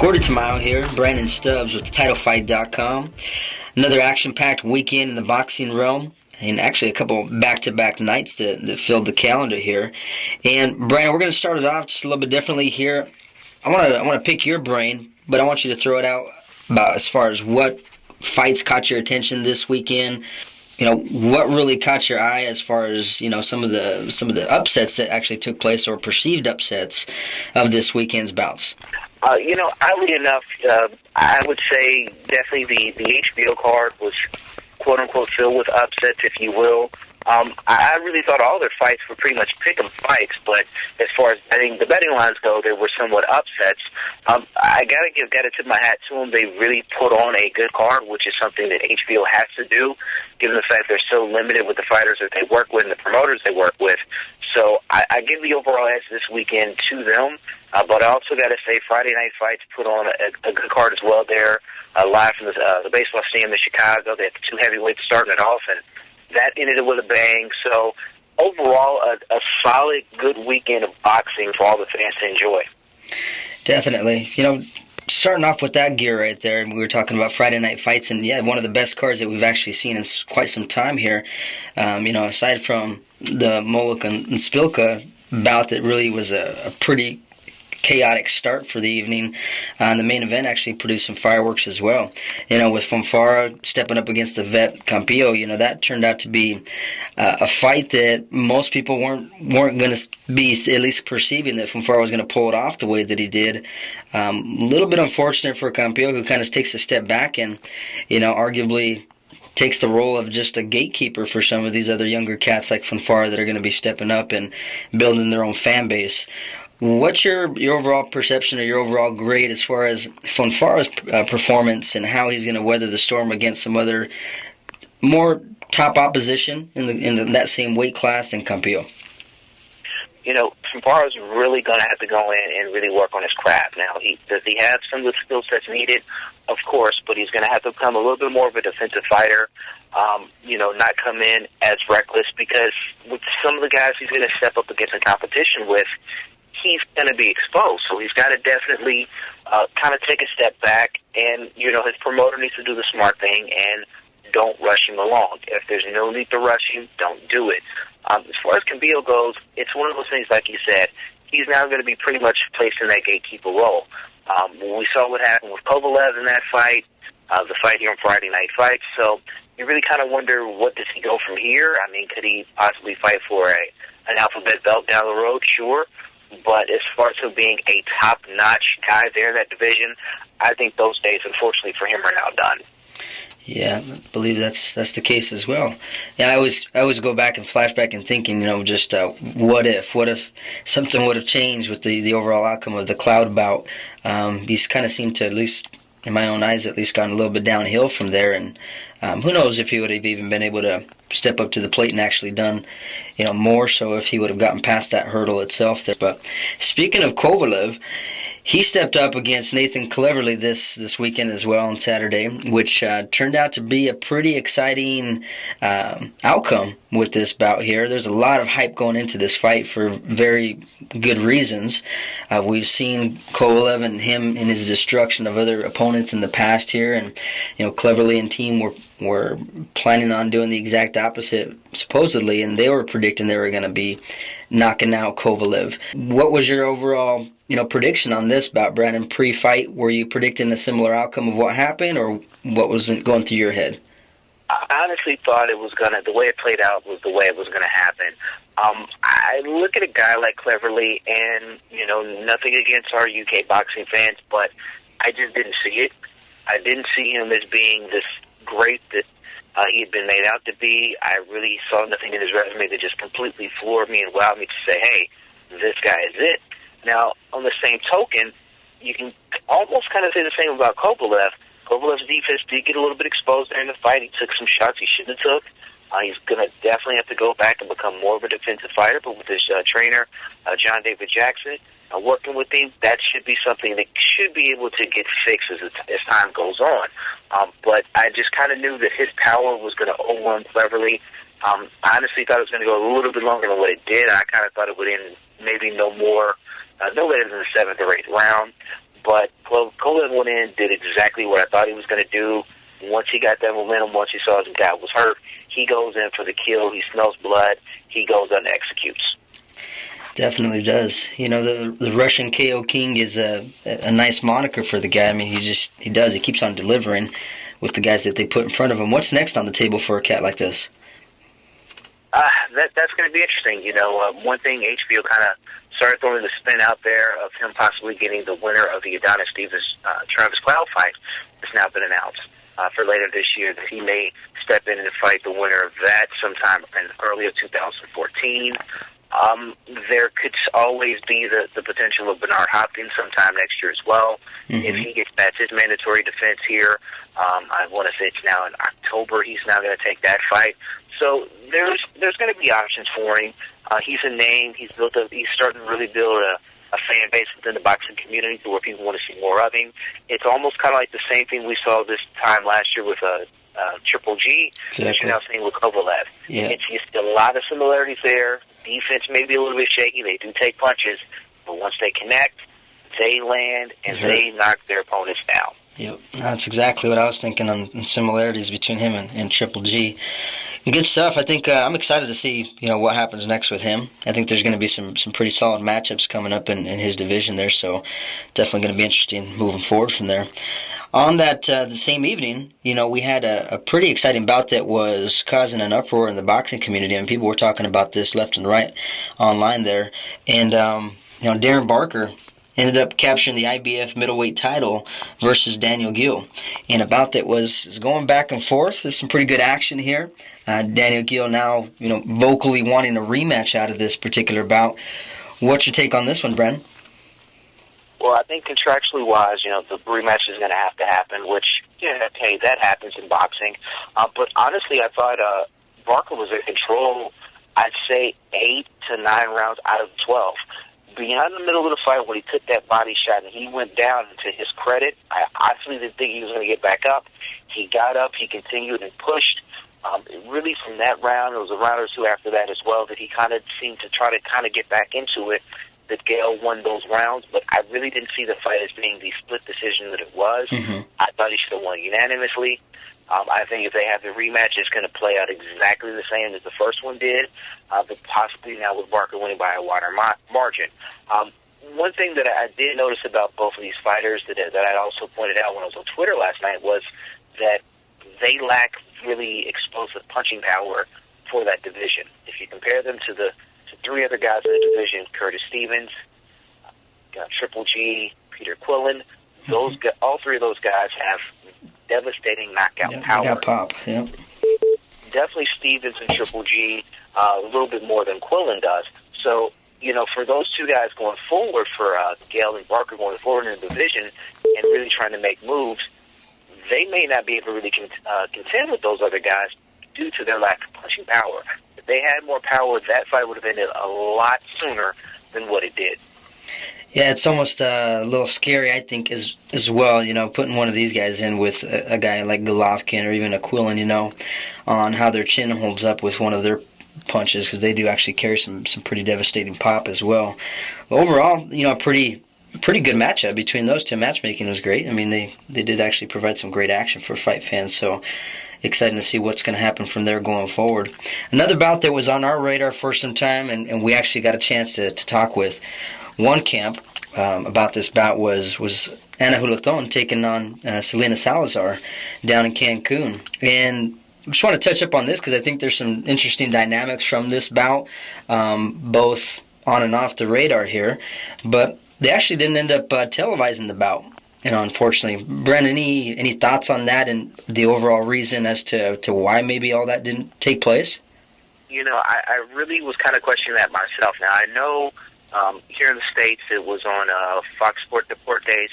Gordie Tamayo here, Brandon Stubbs with TheTitleFight.com. Another action-packed weekend in the boxing realm, and actually a couple back-to-back nights that filled the calendar here. And Brandon, we're going to start it off just a little bit differently here. I want to pick your brain, but I want you to throw it out about as far as what fights caught your attention this weekend. You know, what really caught your eye as far as, you know, some of the upsets that actually took place or perceived upsets of this weekend's bouts? Oddly enough, I would say definitely the HBO card was quote-unquote filled with upsets, if you will. I really thought all their fights were pretty much pick-em fights, but as far as the betting lines go, they were somewhat upsets. I gotta tip my hat to them. They really put on a good card, which is something that HBO has to do, given the fact they're so limited with the fighters that they work with and the promoters they work with. So I give the overall edge this weekend to them. But I also got to say, Friday Night Fights put on a good card as well there, live from the baseball stadium in Chicago. They had the two heavyweights starting it off, and that ended it with a bang. So overall, a solid, good weekend of boxing for all the fans to enjoy. Definitely. You know, starting off with that gear right there, we were talking about Friday Night Fights, and yeah, one of the best cards that we've actually seen in quite some time here. Aside from the Moloch and Spilka bout that really was a pretty chaotic start for the evening. The main event actually produced some fireworks as well. You know, with Fonfara stepping up against the vet Campillo, that turned out to be a fight that most people weren't going to be at least perceiving that Fonfara was going to pull it off the way that he did. A little bit unfortunate for Campillo, who kind of takes a step back and, arguably takes the role of just a gatekeeper for some of these other younger cats like Fonfara that are going to be stepping up and building their own fan base. What's your overall perception or your overall grade as far as Fonfara's performance and how he's going to weather the storm against some other more top opposition in that same weight class than Campillo? Fonfara's really going to have to go in and really work on his craft. Now, does he have some of the skill sets needed? Of course, but he's going to have to become a little bit more of a defensive fighter. Not come in as reckless, because with some of the guys he's going to step up against in competition with, he's going to be exposed. So he's got to definitely kind of take a step back, and, his promoter needs to do the smart thing and don't rush him along. If there's no need to rush him, don't do it. As far as Campillo goes, it's one of those things, like you said, he's now going to be pretty much placed in that gatekeeper role. We saw what happened with Kovalev in that fight, the fight here on Friday Night Fights. So you really kind of wonder, what does he go from here? I mean, could he possibly fight for an alphabet belt down the road? Sure. But as far as him being a top-notch guy there in that division, I think those days, unfortunately for him, are now done. Yeah, I believe that's the case as well. And I always go back and flashback and thinking, just what if something would have changed with the overall outcome of the Cloud bout. He's kind of seemed to, at least in my own eyes, at least gone a little bit downhill from there. And who knows if he would have even been able to step up to the plate and actually done, more so if he would have gotten past that hurdle itself there. But speaking of Kovalev, he stepped up against Nathan Cleverly this weekend as well on Saturday, which turned out to be a pretty exciting outcome with this bout here. There's a lot of hype going into this fight for very good reasons. We've seen Kovalev and him in his destruction of other opponents in the past here, and Cleverly and team were planning on doing the exact opposite, supposedly, and they were predicting they were going to be knocking out Kovalev. What was your overall prediction on this bout, Brandon, pre-fight? Were you predicting a similar outcome of what happened, or what was going through your head? I honestly thought the way it played out was the way it was going to happen. I look at a guy like Cleverly, and, nothing against our UK boxing fans, but I just didn't see it. I didn't see him as being this great that he had been made out to be. I really saw nothing in his resume that just completely floored me and wowed me to say, hey, this guy is it. Now, on the same token, you can almost kind of say the same about Kovalev. Kovalev's defense did get a little bit exposed during the fight. He took some shots he shouldn't have took. He's going to definitely have to go back and become more of a defensive fighter, but with his trainer, John David Jackson, working with him, that should be something that should be able to get fixed as time goes on. But I just kind of knew that his power was going to overwhelm Cleverly. I honestly thought it was going to go a little bit longer than what it did. I kind of thought it would end maybe no later than the 7th or 8th round. But Kovalev went in, did exactly what I thought he was going to do. Once he got that momentum, once he saw his guy was hurt, he goes in for the kill. He smells blood. He goes and executes. Definitely does. You know, the Russian KO King is a nice moniker for the guy. I mean, he does. He keeps on delivering with the guys that they put in front of him. What's next on the table for a cat like this? That's going to be interesting. You know, one thing HBO kind of started throwing the spin out there of him possibly getting the winner of the Adonis Travis Cloud fight has now been announced for later this year, that he may step in and fight the winner of that sometime in early of 2014. There could always be the potential of Bernard Hopkins sometime next year as well. Mm-hmm. If he gets past his mandatory defense here, I want to say it's now in October, he's now going to take that fight. So there's going to be options for him. He's a name. He's starting to really build a fan base within the boxing community to where people want to see more of him. It's almost kind of like the same thing we saw this time last year with Triple G, exactly, that you're now seeing with Kovalev. Yeah. It's just a lot of similarities there. Defense may be a little bit shaky. They do take punches, but once they connect, they land and they knock their opponents down. Yep, that's exactly what I was thinking on similarities between him and Triple G. Good stuff. I think I'm excited to see what happens next with him. I think there's going to be some pretty solid matchups coming up in his division there, so definitely going to be interesting moving forward from there. On that the same evening, we had a pretty exciting bout that was causing an uproar in the boxing community, and people were talking about this left and right online there. And Darren Barker ended up capturing the IBF middleweight title versus Daniel Geale. And a bout that was going back and forth. There's some pretty good action here. Daniel Geale now, vocally wanting a rematch out of this particular bout. What's your take on this one, Bren? Well, I think contractually wise, the rematch is going to have to happen, which, okay, that happens in boxing. But honestly, I thought Barker was in control, I'd say 8 to 9 rounds out of 12. Beyond the middle of the fight, when he took that body shot and he went down, to his credit, I honestly didn't think he was going to get back up. He got up, he continued and pushed. Really from that round, there was a round or two after that as well that he kind of seemed to try to kind of get back into it, that Geale won those rounds, but I really didn't see the fight as being the split decision that it was. Mm-hmm. I thought he should have won unanimously. I think if they have the rematch, it's going to play out exactly the same as the first one did, but possibly now with Barker winning by a wider margin. One thing that I did notice about both of these fighters that I also pointed out when I was on Twitter last night was that they lack really explosive punching power for that division. If you compare them to the three other guys in the division, Curtis Stevens, Triple G, Peter Quillen, all three of those guys have devastating knockout power. They got pop, yeah. Definitely Stevens and Triple G, a little bit more than Quillen does. So, for those two guys going forward, for Geale and Barker going forward in the division and really trying to make moves, they may not be able to really contend with those other guys due to their lack of punching power. If they had more power, that fight would have ended a lot sooner than what it did. Yeah, it's almost a little scary, I think, as well, putting one of these guys in with a guy like Golovkin or even a Quillen, on how their chin holds up with one of their punches, because they do actually carry some pretty devastating pop as well. But overall, a pretty good matchup between those two. Matchmaking was great. I mean, they did actually provide some great action for fight fans, so exciting to see what's going to happen from there going forward. Another bout that was on our radar for some time, and we actually got a chance to talk with one camp about this bout was Ana Hulaton taking on Selena Salazar down in Cancun. And I just want to touch up on this because I think there's some interesting dynamics from this bout, both on and off the radar here. But they actually didn't end up televising the bout, unfortunately. Brent, any thoughts on that and the overall reason as to why maybe all that didn't take place? I really was kind of questioning that myself. Now, I know here in the States it was on Fox Sports Deportes,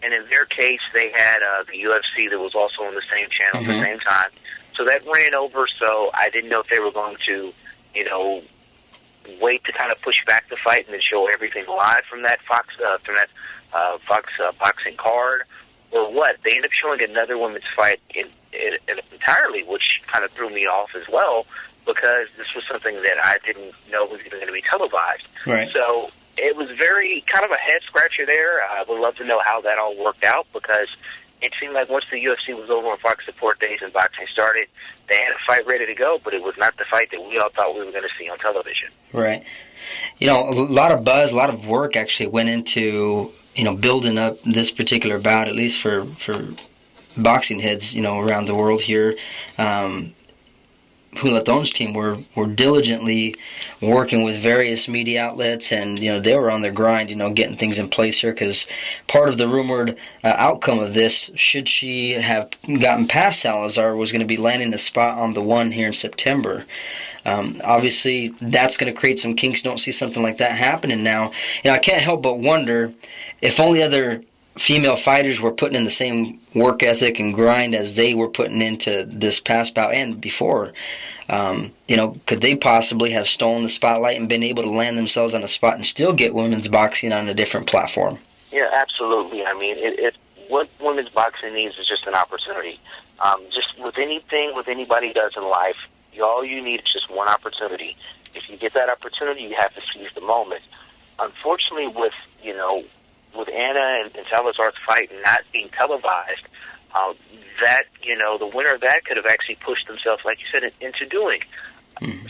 and in their case they had the UFC that was also on the same channel at the same time. So that ran over, so I didn't know if they were going to, wait to kind of push back the fight and then show everything live from that Fox boxing card, or what. They ended up showing another women's fight entirely, which kind of threw me off as well, because this was something that I didn't know was even going to be televised. Right. So it was very kind of a head-scratcher there. I would love to know how that all worked out, because it seemed like once the UFC was over on Fox Support Days and boxing started, they had a fight ready to go, but it was not the fight that we all thought we were going to see on television. Right. A lot of buzz, a lot of work actually went into, building up this particular bout, at least for boxing heads, around the world here. Hulaton's team were diligently working with various media outlets, and they were on their grind, getting things in place here, because part of the rumored outcome of this, should she have gotten past Salazar, was going to be landing a spot on the one here in September. Obviously, that's going to create some kinks. Don't see something like that happening now. I can't help but wonder if only other female fighters were putting in the same work ethic and grind as they were putting into this past bout and before. Could they possibly have stolen the spotlight and been able to land themselves on a spot and still get women's boxing on a different platform? Yeah, absolutely. I mean, what women's boxing needs is just an opportunity. Just with anything, with anybody does in life, all you need is just one opportunity. If you get that opportunity, you have to seize the moment. Unfortunately, with Anna and Salazar's fight not being televised, the winner of that could have actually pushed themselves, like you said, into doing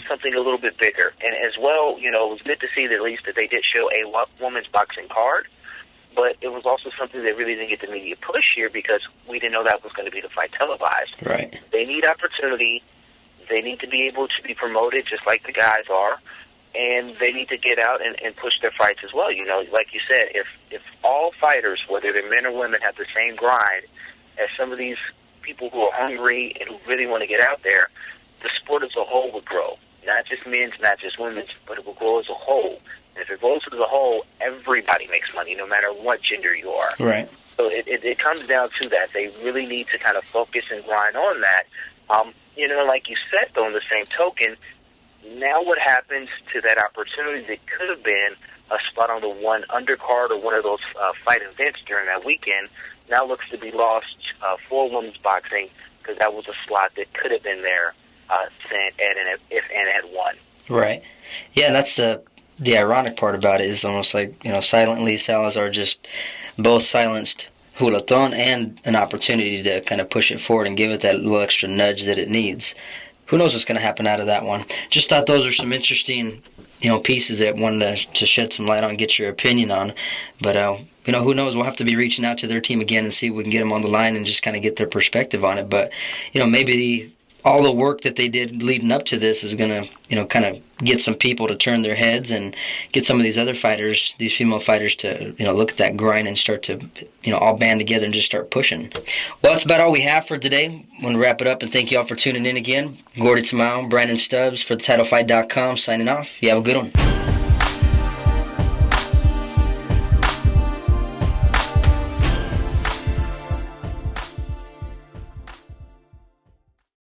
something a little bit bigger. And as well, it was good to see that at least that they did show a women's boxing card, but it was also something that really didn't get the media push here, because we didn't know that was going to be the fight televised. Right. They need opportunity. They need to be able to be promoted just like the guys are. And they need to get out and push their fights as well. Like you said, if all fighters, whether they're men or women, have the same grind as some of these people who are hungry and who really want to get out there, the sport as a whole would grow. Not just men's, not just women's, but it will grow as a whole. And if it grows as a whole, everybody makes money, no matter what gender you are. Right. So it comes down to that. They really need to kind of focus and grind on that. Like you said, though, in the same token, now what happens to that opportunity that could have been a spot on the one undercard or one of those fight events during that weekend now looks to be lost for women's boxing, because that was a slot that could have been there if Anna had won. Right. Yeah, that's the ironic part about it, is almost like, silently Salazar just both silenced Hulaton and an opportunity to kind of push it forward and give it that little extra nudge that it needs. Who knows what's going to happen out of that one? Just thought those are some interesting, pieces that I wanted to shed some light on, get your opinion on. But, who knows? We'll have to be reaching out to their team again and see if we can get them on the line and just kind of get their perspective on it. But, maybe all the work that they did leading up to this is going to, kind of get some people to turn their heads and get some of these other fighters, these female fighters, to, look at that grind and start to, all band together and just start pushing. Well, that's about all we have for today. I want to wrap it up and thank you all for tuning in again. Gordie, Tamayo, Brandon Stubbs for TheTitleFight.com signing off. You have a good one.